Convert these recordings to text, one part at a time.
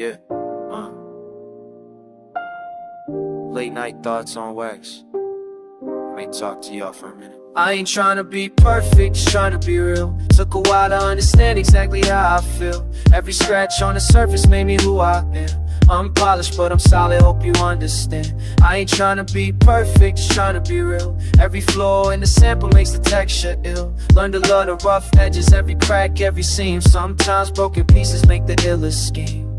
Yeah. Late night thoughts on wax. May talk to y'all for a minute. I ain't tryna be perfect, just tryna be real. Took a while to understand exactly how I feel. Every scratch on the surface made me who I am. Unpolished, but I'm solid, hope you understand. I ain't tryna be perfect, just tryna be real. Every flaw in the sample makes the texture ill. Learn to love the rough edges, every crack, every seam. Sometimes broken pieces make the illest schemes.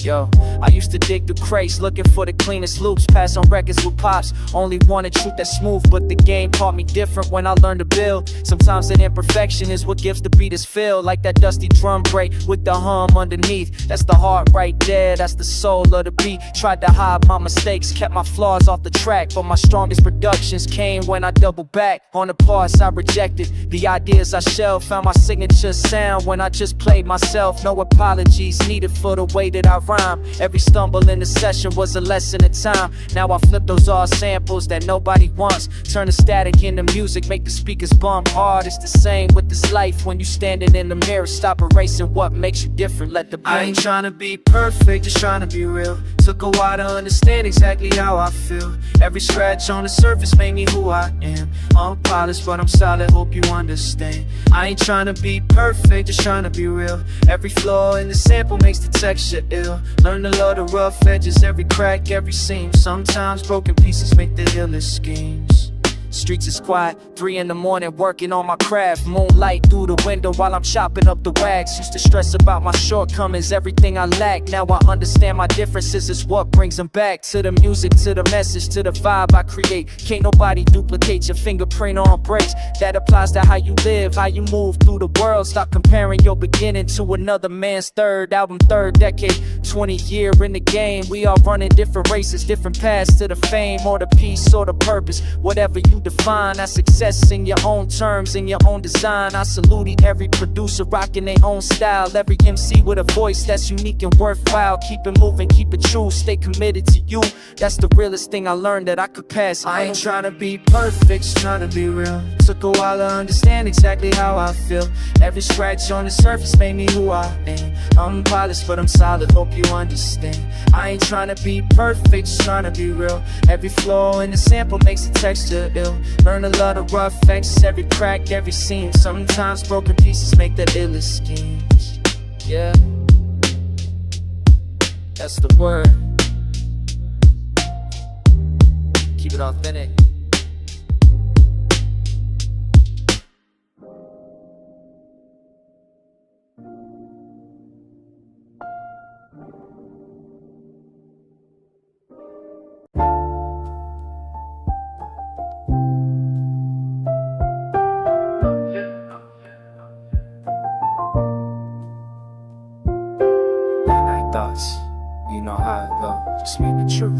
Yo, I used to dig the crates, looking for the cleanest loops. Pass on records with pops, only wanted truth that's smooth. But the game taught me different when I learned to build. Sometimes an imperfection is what gives the beat its feel. Like that dusty drum break with the hum underneath. That's the heart right there, that's the soul of the beat. Tried to hide my mistakes, kept my flaws off the track. But my strongest productions came when I doubled back on the parts I rejected. The ideas I shelved, found my signature sound when I just played myself. No apologies needed for the way that I rhyme. Every stumble in the session was a lesson in time. Now I flip those all samples that nobody wants. Turn the static into music, make the speakers bump hard. It's the same with this life. When you standing in the mirror, stop erasing what makes you different. Let the blame. I ain't tryna be perfect, just tryna be real. Took a while to understand exactly how I feel. Every scratch on the surface made me who I am. Unpolished, but I'm solid, hope you understand. I ain't tryna be perfect, just tryna be real. Every flaw in the sample makes the texture ill. Learn to love the rough edges, every crack, every seam. Sometimes broken pieces make the illest schemes. Streets is quiet, 3 in the morning working on my craft. Moonlight through the window while I'm chopping up the wax. Used to stress about my shortcomings, everything I lack. Now I understand my differences is what brings them back. To the music, to the message, to the vibe I create. Can't nobody duplicate your fingerprint on breaks. That applies to how you live, how you move through the world. Stop comparing your beginning to another man's third album, third decade. 20 year in the game, we all running different races, different paths to the fame or the peace or the purpose. Whatever you define as success in your own terms, in your own design. I salute every producer rocking their own style. Every MC with a voice that's unique and worthwhile. Keep it moving, keep it true, stay committed to you. That's the realest thing I learned that I could pass. I ain't tryna be perfect, just tryna be real. Took a while to understand exactly how I feel. Every scratch on the surface made me who I am. Unpolished, but I'm solid, hope you understand. I ain't tryna be perfect, just tryna be real. Every flaw in the sample makes the texture ill. Learn a lot of rough edges, every crack, every seam. Sometimes broken pieces make the illest schemes. Yeah, that's the word. Keep it authentic. Thoughts, you know how it go, just speak the truth.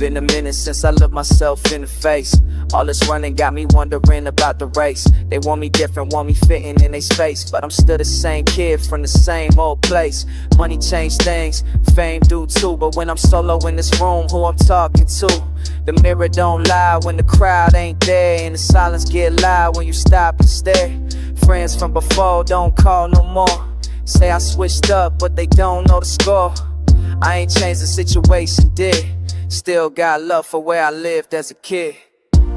Been a minute since I looked myself in the face. All this running got me wondering about the race. They want me different, want me fitting in their space, but I'm still the same kid from the same old place. Money changed things, fame do too. But when I'm solo in this room, who I'm talking to? The mirror don't lie when the crowd ain't there, and the silence get loud when you stop and stare. Friends from before don't call no more. Say I switched up, but they don't know the score. I ain't changed the situation, did. Still got love for where I lived as a kid.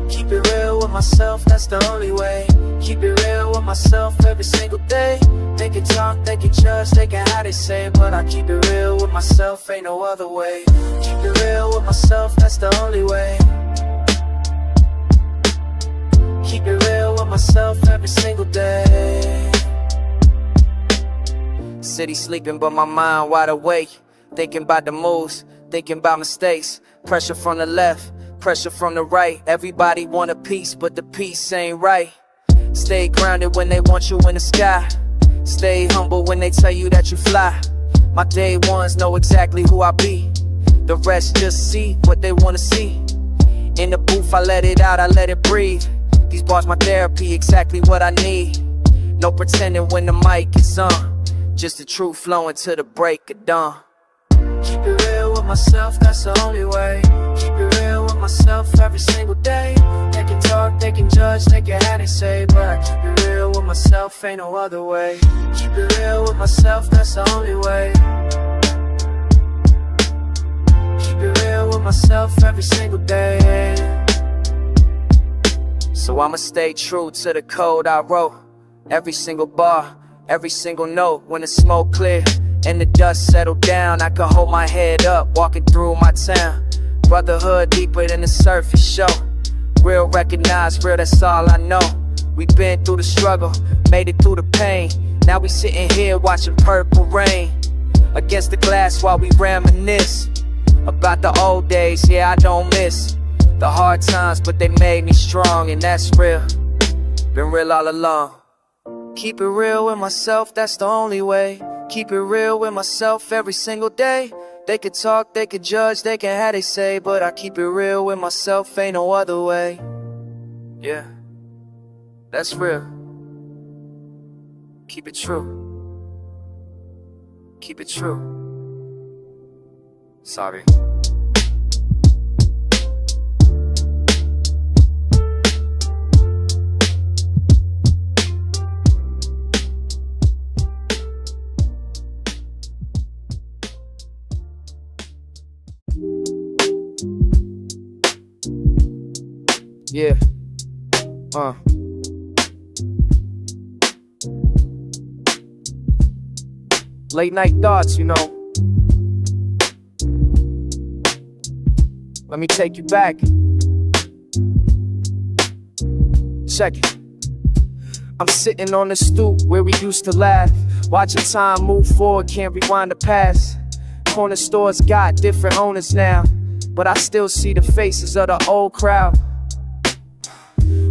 Keep it real with myself, that's the only way. Keep it real with myself every single day. They can talk, they can judge, they can how they say, but I keep it real with myself, ain't no other way. Keep it real with myself, that's the only way. Keep it real with myself every single day. City sleeping but my mind wide awake. Thinking about the moves, thinking about mistakes. Pressure from the left, pressure from the right. Everybody want a piece, but the piece ain't right. Stay grounded when they want you in the sky. Stay humble when they tell you that you fly. My day ones know exactly who I be. The rest just see what they wanna see. In the booth I let it out, I let it breathe. These bars my therapy, exactly what I need. No pretending when the mic is on. Just the truth flowing to the break of dawn. Keep it real with myself, that's the only way. Keep it real with myself every single day. They can talk, they can can judge, they can have they say, but I keep it real with myself, ain't no other way. Keep it real with myself, that's the only way. Keep it real with myself every single day. So I'ma stay true to the code I wrote. Every single bar, every single note. When the smoke clear and the dust settled down, I can hold my head up, walking through my town. Brotherhood deeper than the surface show. Real recognized, real, that's all I know. We been through the struggle, made it through the pain. Now we sitting here watching purple rain against the glass while we reminisce about the old days. Yeah, I don't miss the hard times, but they made me strong, and that's real. Been real all along. Keep it real with myself, that's the only way. Keep it real with myself every single day. They could talk, they could judge, they can have they say, but I keep it real with myself, ain't no other way. Yeah, that's real. Keep it true. Keep it true. Sorry. Yeah. Late night thoughts, you know. Let me take you back. Check it. I'm sitting on the stoop where we used to laugh, watching time move forward, can't rewind the past. Corner stores got different owners now, but I still see the faces of the old crowd.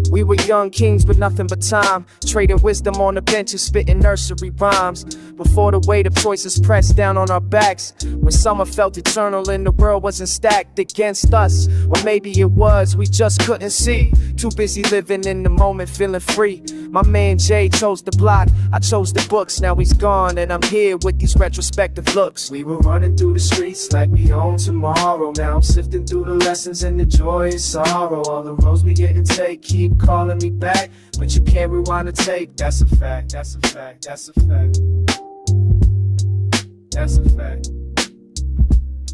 We were young kings with nothing but time, trading wisdom on the benches, spitting nursery rhymes. Before the weight of choices pressed down on our backs, when summer felt eternal and the world wasn't stacked against us. Or maybe it was, we just couldn't see. Too busy living in the moment, feeling free. My man Jay chose the block, I chose the books. Now he's gone and I'm here with these retrospective looks. We were running through the streets like we own tomorrow. Now I'm sifting through the lessons and the joy and sorrow. All the roads we didn't take keep calling me back, but you can't rewind the tape. That's a fact, that's a fact, that's a fact. That's a fact.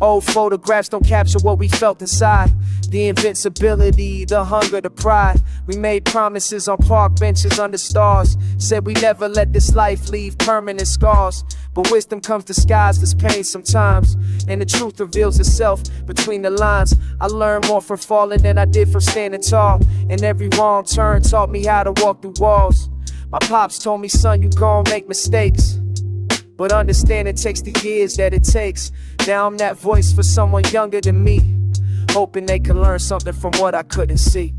Old photographs don't capture what we felt inside. The invincibility, the hunger, the pride. We made promises on park benches under stars. Said we never let this life leave permanent scars. But wisdom comes disguised as pain sometimes, and the truth reveals itself between the lines. I learned more from falling than I did from standing tall, and every wrong turn taught me how to walk through walls. My pops told me, son, you gon' make mistakes, but understand it takes the years that it takes. Now I'm that voice for someone younger than me, hoping they can learn something from what I couldn't see.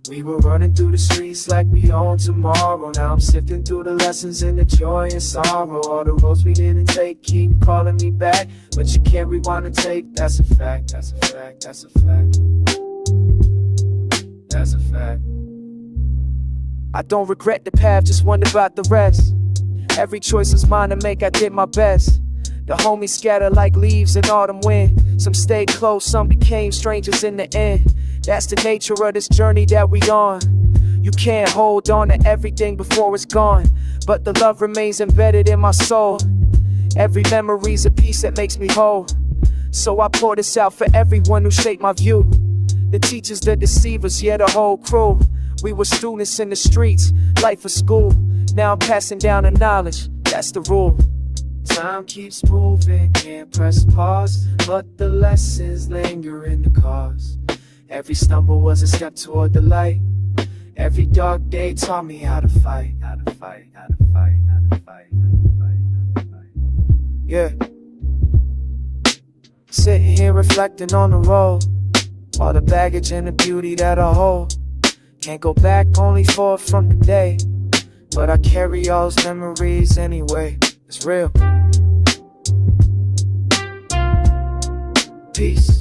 We were running through the streets like we own tomorrow. Now I'm sifting through the lessons and the joy and sorrow. All the roads we didn't take keep calling me back, but you can't rewind the tape. That's a fact, that's a fact, that's a fact. That's a fact. I don't regret the path, just wonder about the rest. Every choice was mine to make, I did my best. The homies scattered like leaves in autumn wind. Some stayed close, some became strangers in the end. That's the nature of this journey that we on. You can't hold on to everything before it's gone, but the love remains embedded in my soul. Every memory's a piece that makes me whole. So I pour this out for everyone who shaped my view. The teachers, the deceivers, yeah, the whole crew. We were students in the streets, life of school. Now I'm passing down the knowledge, that's the rule. Time keeps moving, can't press pause, but the lessons linger in the cause. Every stumble was a step toward the light. Every dark day taught me how to fight, how to fight, how to fight, how to fight, how to fight, how to fight. Yeah. Sitting here reflecting on the road, all the baggage and the beauty that I hold. Can't go back, only forward from today, but I carry all those memories anyway. It's real. Peace.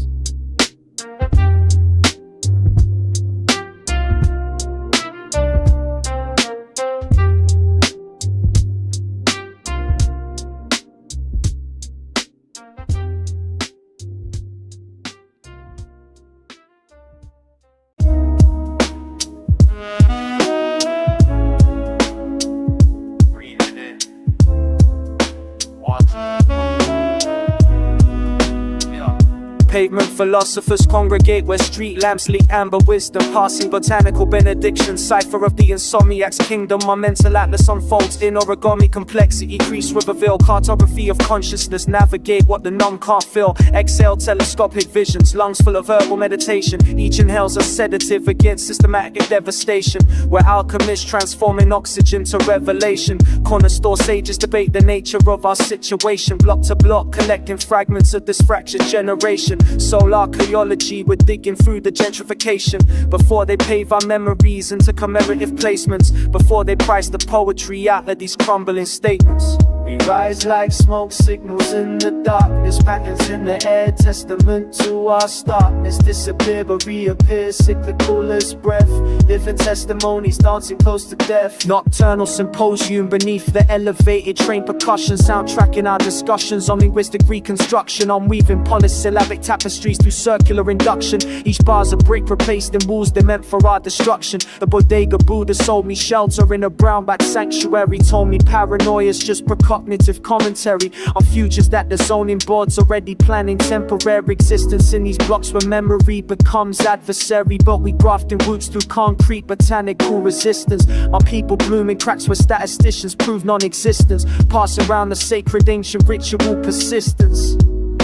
pavement philosophers congregate where street lamps leak amber wisdom, passing botanical benedictions, cipher of the insomniac's kingdom. My mental atlas unfolds in origami complexity, crease with a veil, cartography of consciousness, navigate what the numb can't feel. Exhale telescopic visions, lungs full of herbal meditation, each inhales a sedative against systematic devastation, where alchemists transforming oxygen to revelation. Corner store sages debate the nature of our situation, block to block collecting fragments of this fractured generation. Soul archaeology, we're digging through the gentrification, before they pave our memories into commemorative placements, before they price the poetry out of these crumbling statements. We rise like smoke signals in the darkness, patterns in the air, testament to our starkness. Disappear but reappear, cyclical as breath, living testimonies dancing close to death. Nocturnal symposium beneath the elevated train percussion, soundtracking our discussions on linguistic reconstruction, on weaving polysyllabic tapestries through circular induction. Each bar's a brick replaced in walls they meant for our destruction. The bodega Buddha sold me shelter in a brown-back sanctuary, told me paranoia's just precognitive commentary on futures that the zoning board's already planning. Temporary existence in these blocks where memory becomes adversary, but we grafting roots through concrete botanical resistance. Our people blooming cracks where statisticians prove non-existence, passing around the sacred ancient ritual persistence.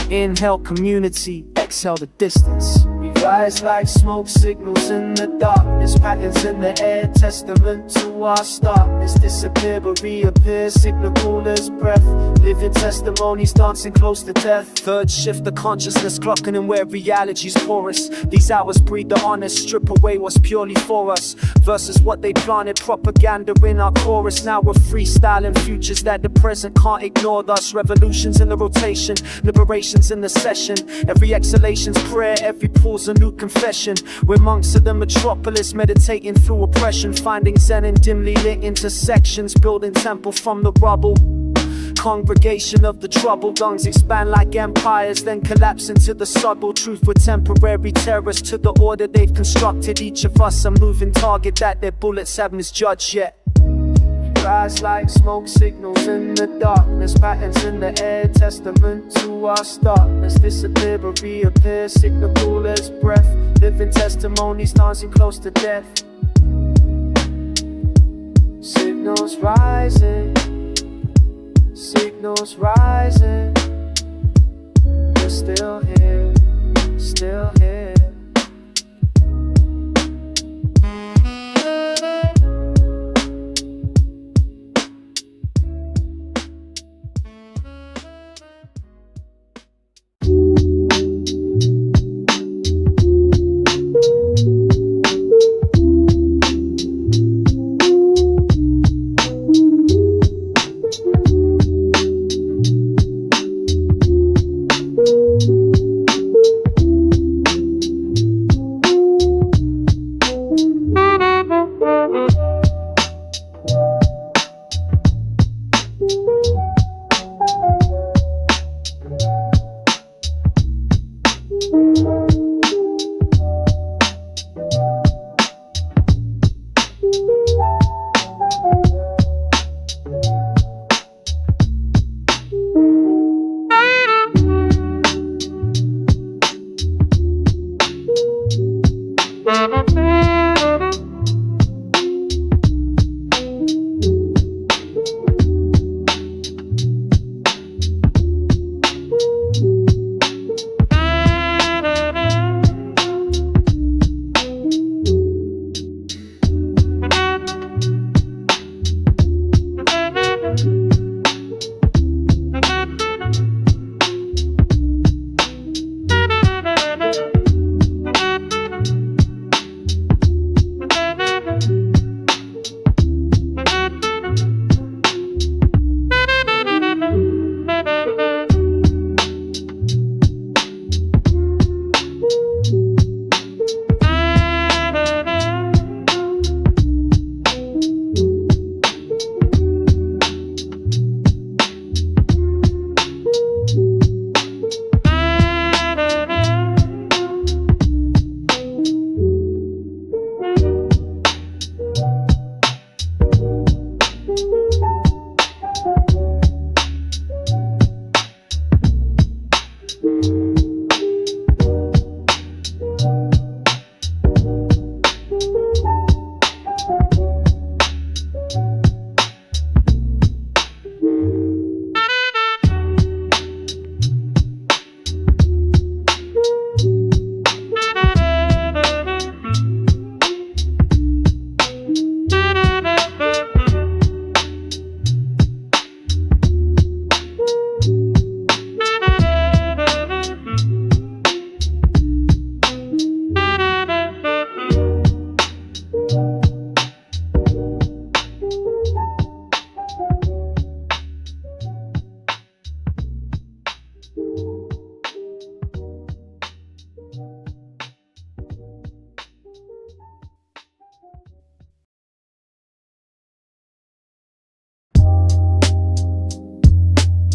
Inhale community, exhale the distance. We rise like smoke signals in the darkness, patterns in the air, testament to our starkness. Disappear but reappear, cyclical as breath, living testimonies dancing close to death. Third shift the consciousness, clocking in where reality's porous. These hours breed the honest, strip away what's purely for us, versus what they planted, propaganda in our chorus. Now we're freestyling futures that the present can't ignore, thus revolutions in the rotation, liberation in the session. Every exhalation's prayer, every pause a new confession. We're monks of the metropolis, meditating through oppression, finding zen in dimly lit intersections, building temple from the rubble. Congregation of the troubled, lungs expand like empires, then collapse into the subtle truth with temporary terrors to the order they've constructed. Each of us a moving target that their bullets haven't misjudged yet. Rise like smoke signals in the darkness, patterns in the air, testament to our starkness. Disappear but reappear, cyclical as breath, living testimonies dancing close to death. Signals rising, signals rising. We're still here, still here.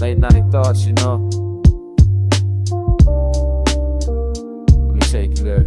Late night thoughts, you know. Let me take you there.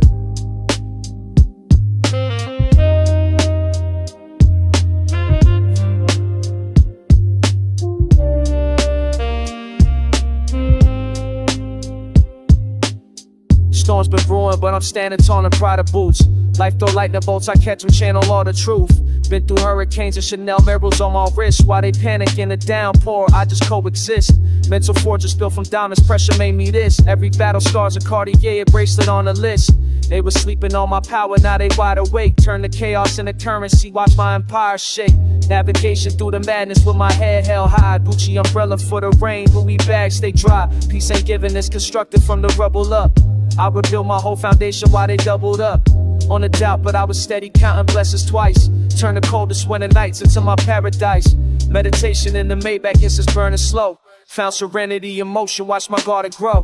Storms been brewing, but I'm standing tall in pride of boots. Life throw lightning bolts, I catch them, channel all the truth. Been through hurricanes and Chanel mirrors on my wrist. While they panic in the downpour, I just coexist. Mental fortress built from diamonds, pressure made me this. Every battle scars a Cartier bracelet on the list. They was sleeping on my power, now they wide awake. Turn the chaos into currency, watch my empire shake. Navigation through the madness with my head held high. Gucci umbrella for the rain, Louis bags stay dry. Peace ain't given, it's constructed from the rubble up. I rebuilt my whole foundation while they doubled up. On a doubt, but I was steady counting blessings twice. Turn the coldest winter nights into my paradise. Meditation in the Maybach, it's just burning slow. Found serenity, emotion, watch my garden grow.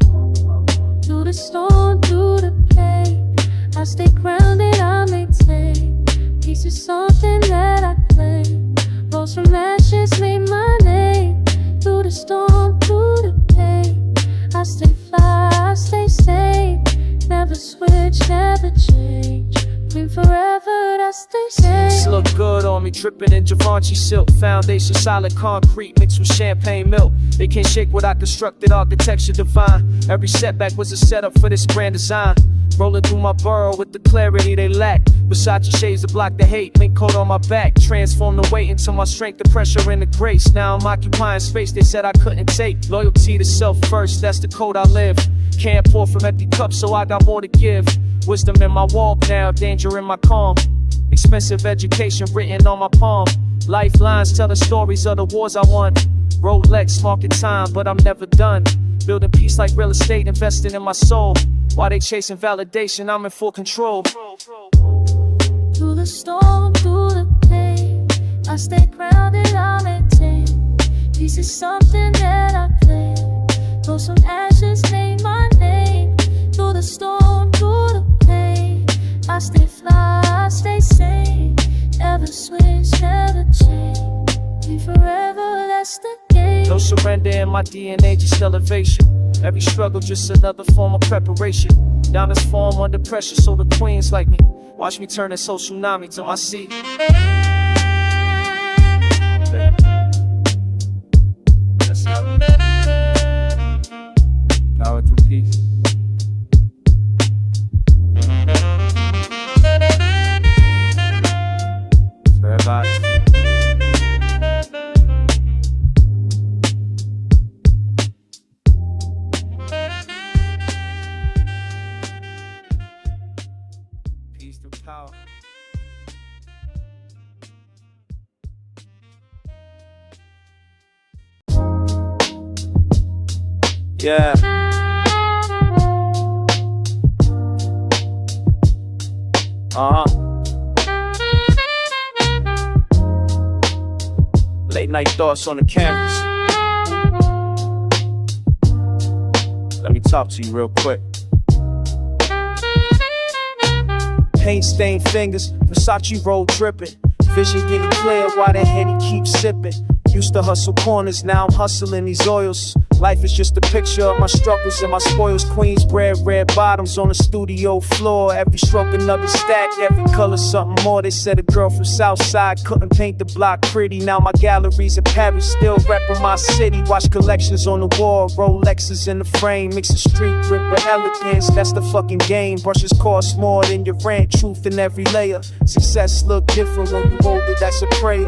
Through the storm, through the pain, I stay grounded, I maintain. Peace is something that I claim. Rose from ashes made my name. Through the storm, through the pain, I stay fly, I stay sane. Never switch, never change. Been forever, that's the same. This look good on me, dripping in Givenchy silk. Foundation solid concrete mixed with champagne milk. They can't shake what I constructed, architecture divine. Every setback was a setup for this grand design. Rolling through my borough with the clarity they lack. Versace shades to block the hate, mink coat on my back. Transform the weight into my strength, the pressure and the grace. Now I'm occupying space they said I couldn't take. Loyalty to self first, that's the code I live. Can't pour from empty cups, so I got more to give. Wisdom in my walk now, danger in my calm. Expensive education written on my palm. Lifelines telling stories of the wars I won. Rolex marking time, but I'm never done. Building peace like real estate, investing in my soul. While they chasing validation, I'm in full control. Through the storm, through the pain, I stay grounded, I maintain. Peace is something that I claim. Though some ashes made my name. Through the storm, through the pain, I stay fly, I stay sane. Never switch, never change. Be forever, that's the game. No surrender in my DNA, just elevation. Every struggle just another form of preparation. Down this form under pressure, so the queens like me. Watch me turn this whole tsunami to my sea. That's how. Power through peace. For everybody. Peace through power. Yeah. Late night thoughts on the canvas. Let me talk to you real quick. Paint stained fingers, Versace roll dripping. Vision getting clear while the Henny keeps sipping. Used to hustle corners, now I'm hustling these oils. Life is just a picture of my struggles and my spoils. Queensbread, red bottoms on the studio floor. Every stroke another stack, every color something more. They said a girl from Southside couldn't paint the block pretty. Now my galleries in Paris still reppin' my city. Watch collections on the wall, Rolexes in the frame. Mix the street grip with elegance, that's the fucking game. Brushes cost more than your rent, truth in every layer. Success look different when you hold it, that's a prayer.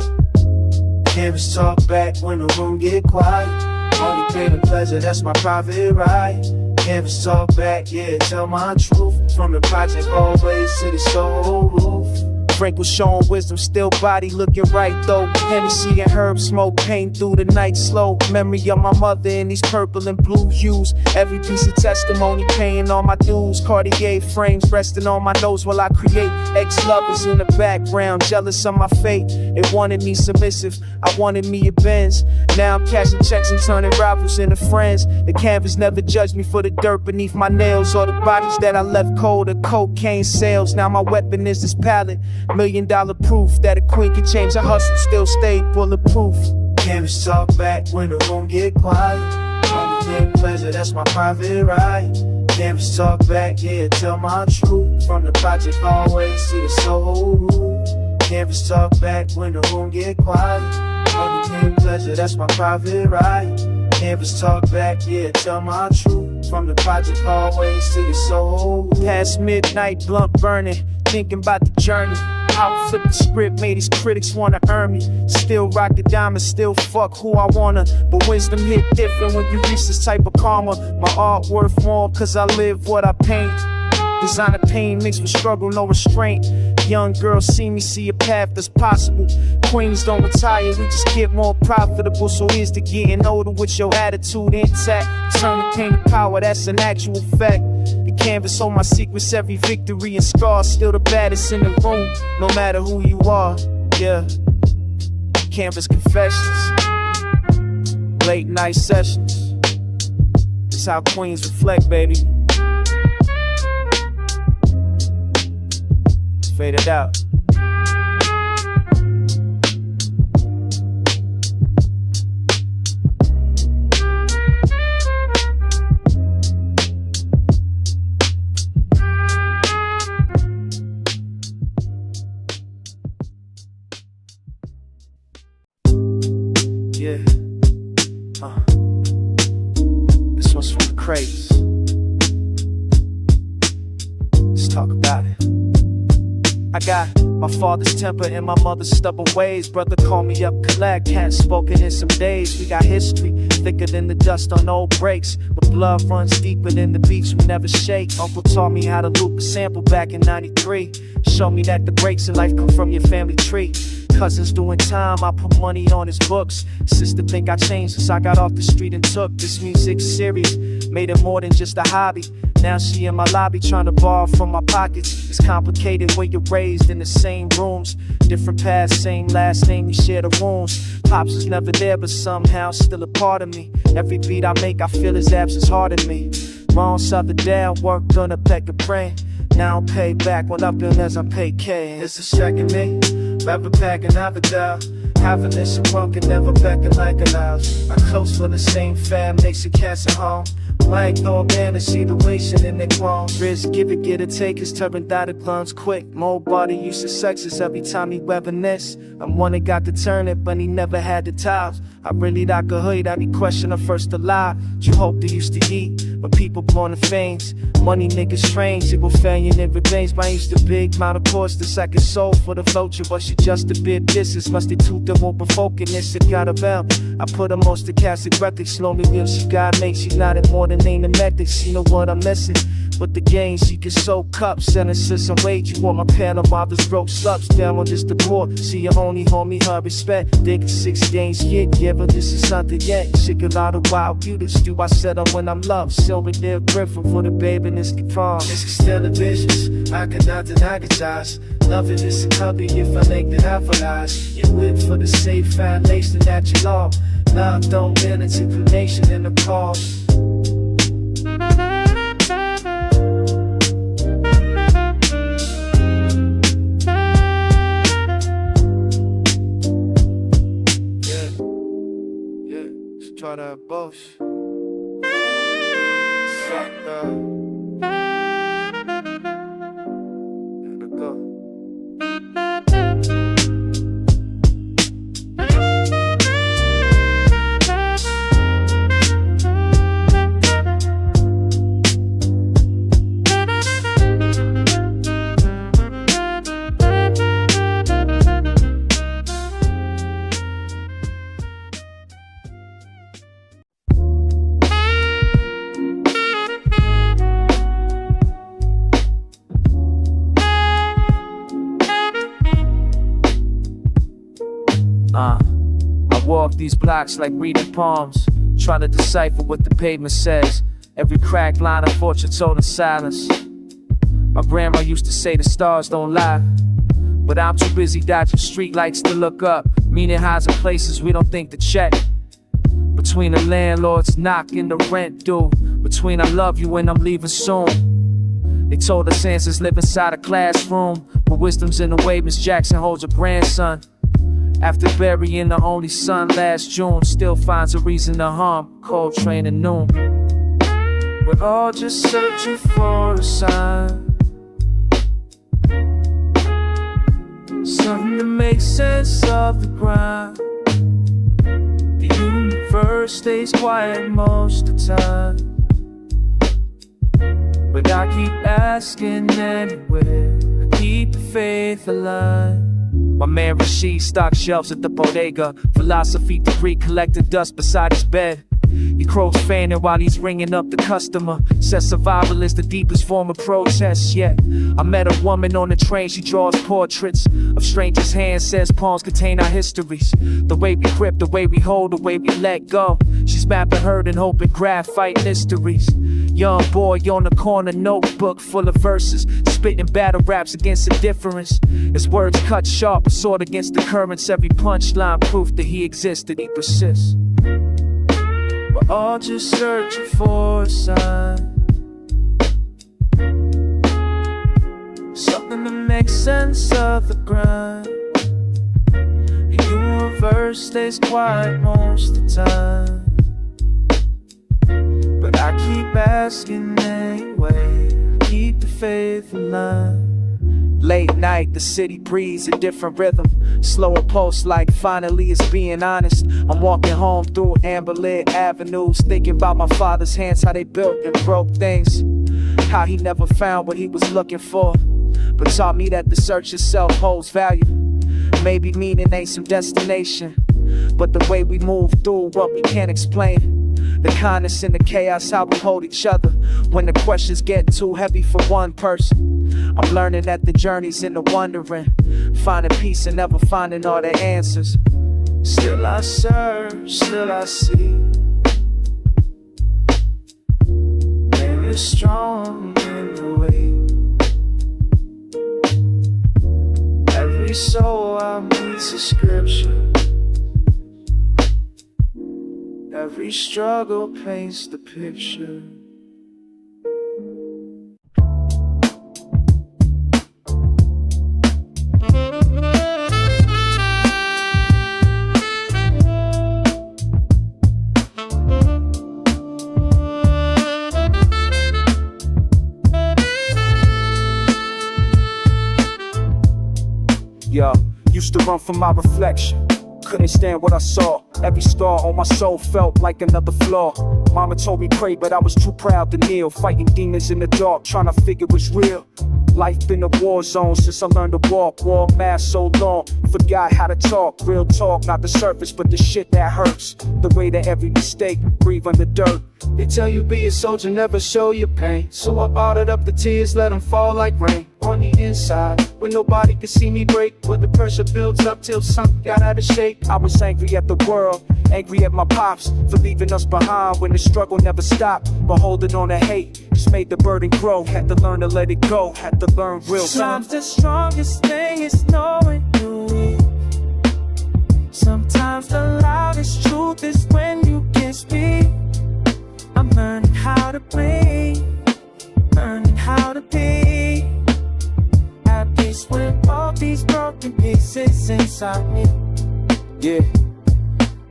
Canvas talk back when the room get quiet. Only pain and pleasure, that's my private right. Canvas talk back, yeah, tell my truth. From the project always to the soul roof. Frank was showing wisdom, still body looking right though. Hennessy and herb smoke, pain through the night slow. Memory of my mother in these purple and blue hues. Every piece of testimony, paying all my dues. Cartier frames resting on my nose while I create. Ex-lovers in the background, jealous of my fate. They wanted me submissive, I wanted me a Benz. Now I'm cashing checks and turning rivals into friends. The canvas never judged me for the dirt beneath my nails, or the bodies that I left cold or cocaine sales. Now my weapon is this palette. $1 million proof that a queen can change her hustle, still stay bulletproof. Canvas talk back when the room get quiet. Only pleasure, that's my private right. Canvas talk back, yeah, tell my truth. From the project always to the soul. Canvas talk back when the room get quiet. Only pleasure, that's my private right. Canvas talk back, yeah, tell my truth. From the project always to the soul. Past midnight, blunt burning, thinking about the journey. Outflip the script, made these critics wanna earn me. Still rock the diamond, still fuck who I wanna. But wisdom hit different when you reach this type of karma. My art worth more cause I live what I paint. Designer pain mixed with struggle, no restraint. Young girls see me, see a path that's possible. Queens don't retire, we just get more profitable. So here's to getting older with your attitude intact. Turn the pain to power, that's an actual fact. The canvas on my secrets, every victory and scar. Still the baddest in the room, no matter who you are. Yeah, Canvas confessions, late night sessions. It's how queens reflect, baby. Fade it out. Yeah. This one's from the crates. Let's talk about it. I got my father's temper and my mother's stubborn ways. Brother called me up, collect, hadn't spoken in some days. We got history, thicker than the dust on old breaks. But blood runs deeper than the beach, we never shake. Uncle taught me how to loop a sample back in 93. Showed me that the breaks in life come from your family tree. Cousins doing time, I put money on his books. Sister think I changed since I got off the street and took this music serious. Made it more than just a hobby. Now she in my lobby trying to borrow from my pockets. It's complicated when you're raised in the same rooms. Different paths, same last name, we share the wounds. Pops was never there but somehow still a part of me. Every beat I make I feel his absence hard in me. Wrong side the down, worked on a peck of brain. Now I'm paid back what I've been as I pay K. It's a second me, rapper packing Avondale. Happiness and one can never beckon like a house. I'm close for the same fam, makes a cats at home. Like no man to see the wasting in their clones. Risk, give it, get it, take his turban dotted plums quick. More body used to sexes every time he reminisce. I'm one that got to turn it, but he never had the tiles. I really like a hood, I be questioning first alive. You hope they used to eat, but people born in fames. Money niggas strange, it will fail you never remains. Mine used to big amount of course, the second soul for the vulture. But she just a bit distance, must be too the more provoking this. It got a bell. I put her most stochastic record, slowly real she got made. She not in more than name and methods, you know what I'm missing. But the game, she can soak up, sentences and wage. You want my pen on my this broke slugs, down on this the board. See your only homie, her respect. Dig 6 days, yeah, but this is something yet. Sick of all the wild beauties, do I settle when I'm loved? Silver there, griffin for the baby in this guitar. This is still vicious, I cannot deny the ties. Loving is a copy if I think that I realize. You live for the safe foundation that you love. Love don't bend into cremation in the cause. Try that bullshit. Fuck that. Here we go. I walk these blocks like reading palms, trying to decipher what the pavement says. Every cracked line of fortune told in silence. My grandma used to say the stars don't lie, but I'm too busy dodging streetlights to look up. Meaning highs in places we don't think to check. Between the landlord's knock and the rent due. Between I love you and I'm leaving soon. They told us answers live inside a classroom, but wisdom's in the way Miss Jackson holds her grandson. After burying the only son last June, still finds a reason to hum Coltrane at noon. We're all just searching for a sign, something to make sense of the grind. The universe stays quiet most of the time, but I keep asking anyway. I keep the faith alive. My man Rashid stocked shelves at the bodega. Philosophy degree collecting dust beside his bed. He crows fanning while he's ringing up the customer. Says survival is the deepest form of protest yet. I met a woman on the train, she draws portraits of strangers' hands, says palms contain our histories. The way we grip, the way we hold, the way we let go. She's mapping hurt and hoping graphite mysteries. Young boy on the corner, notebook full of verses, spitting battle raps against indifference. His words cut sharp, a sword against the currents. Every punchline proof that he exists, that he persists. We're all just searching for a sign, something to make sense of the grind. The universe stays quiet most of the time, but I keep asking anyway. Keep the faith alive. Late night, the city breathes a different rhythm. Slower pulse like finally it's being honest. I'm walking home through amber-lit avenues, thinking about my father's hands, how they built and broke things. How he never found what he was looking for, but taught me that the search itself holds value. Maybe meaning ain't some destination, but the way we move through what we can't explain. The kindness in the chaos, how we hold each other when the questions get too heavy for one person. I'm learning that the journey's in the wondering, finding peace and never finding all the answers. Still I search, still I see. Maybe it's strong in the way. Every soul I meet's a scripture. Every struggle paints the picture. Yo, used to run from my reflection. Couldn't stand what I saw. Every scar on my soul felt like another flaw. Mama told me pray, but I was too proud to kneel. Fighting demons in the dark, trying to figure what's real. Life been a war zone since I learned to walk. Wore a mask so long, forgot how to talk. Real talk, not the surface, but the shit that hurts. The way that every mistake, breathe on the dirt. They tell you be a soldier, never show your pain. So I bottled up the tears, let them fall like rain. On the inside, where nobody could see me break, where the pressure builds up till something got out of shape. I was angry at the world, angry at my pops for leaving us behind when the struggle never stopped. But holding on to hate just made the burden grow. Had to learn to let it go, had to learn real. Sometimes the strongest thing is knowing you're weak. Sometimes the loudest truth is when you can't speak. I'm learning how to breathe, learning how to be at peace with all these broken pieces inside me. Yeah,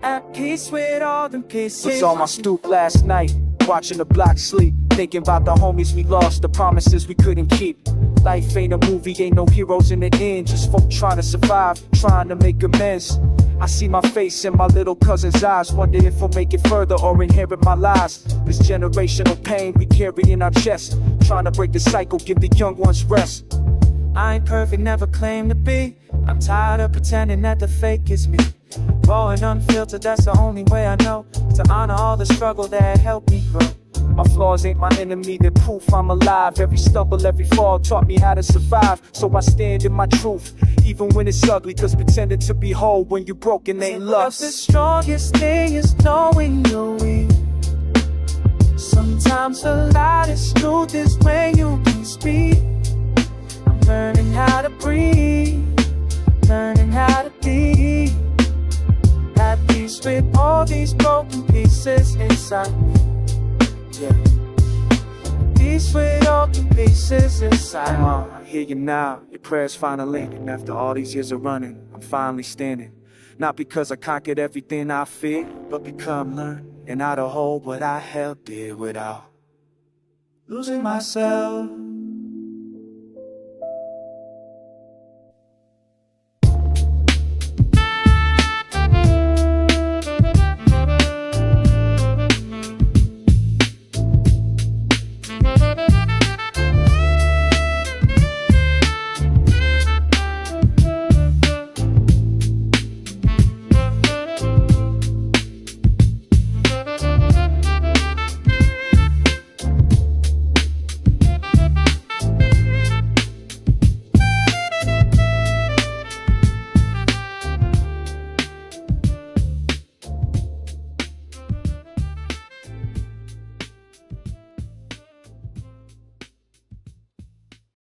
At peace with all the pieces. was on my stoop last night, watching the block sleep, thinking about the homies we lost, the promises we couldn't keep. Life ain't a movie, ain't no heroes in the end, just folk trying to survive, trying to make amends. I see my face in my little cousin's eyes, wonder if we'll make it further or inherit my lies. This generational pain we carry in our chest, trying to break the cycle, give the young ones rest. I ain't perfect, never claim to be. I'm tired of pretending that the fake is me. Raw and unfiltered, that's the only way I know to honor all the struggle that helped me grow. My flaws ain't my enemy, they're proof I'm alive. Every stumble, every fall taught me how to survive. So I stand in my truth, even when it's ugly. Cause pretending to be whole when you're broken ain't love. The strongest thing is knowing you're weak. Sometimes the loudest truth is when you can speak. I'm learning how to breathe, learning how to be at peace with all these broken pieces inside me. Yeah. Peace with all the pieces inside me. I hear you now, your prayers finally. And after all these years of running, I'm finally standing. Not because I conquered everything I fear, but become learned and how to hold what I held dear without losing myself.